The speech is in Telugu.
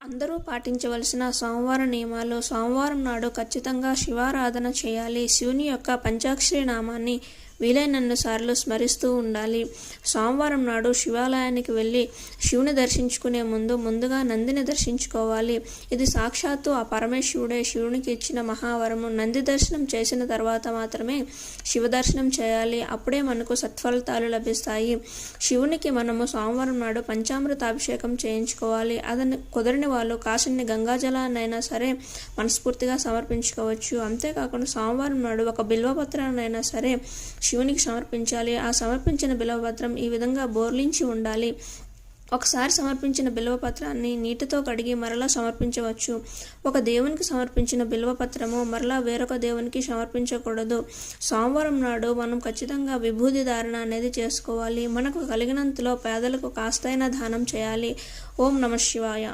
అందరూ పాటించవలసిన సోమవార నియమాలు. సోమవారం నాడు ఖచ్చితంగా శివారాధన చేయాలి. శివుని యొక్క పంచాక్షరి నామాన్ని వీలైనన్ని సార్లు స్మరిస్తూ ఉండాలి. సోమవారం నాడు శివాలయానికి వెళ్ళి శివుని దర్శించుకునే ముందుగా నందిని దర్శించుకోవాలి. ఇది సాక్షాత్తు ఆ పరమేశ్వరుడే శివునికి ఇచ్చిన మహావరము. నంది దర్శనం చేసిన తర్వాత మాత్రమే శివ దర్శనం చేయాలి. అప్పుడే మనకు సత్ఫలితాలు లభిస్తాయి. శివునికి మనము సోమవారం నాడు పంచామృతాభిషేకం చేయించుకోవాలి. అదని కుదరని వాళ్ళు కాసిన్ని గంగాజలాన్నైనా సరే మనస్ఫూర్తిగా సమర్పించుకోవచ్చు. అంతేకాకుండా సోమవారం నాడు ఒక బిల్వపత్రాన్నైనా సరే శివునికి సమర్పించాలి. ఆ సమర్పించిన బిల్వపత్రం ఈ విధంగా బోర్లించి ఉండాలి. ఒకసారి సమర్పించిన బిల్వపత్రాన్ని నీటితో కడిగి మరలా సమర్పించవచ్చు. ఒక దేవునికి సమర్పించిన బిల్వపత్రము మరలా వేరొక దేవునికి సమర్పించకూడదు. సోమవారం నాడు మనం ఖచ్చితంగా విభూది ధారణ అనేది చేసుకోవాలి. మనకు కలిగినంతలో పేదలకు కాస్తైనా దానం చేయాలి. ఓం నమః శివాయ.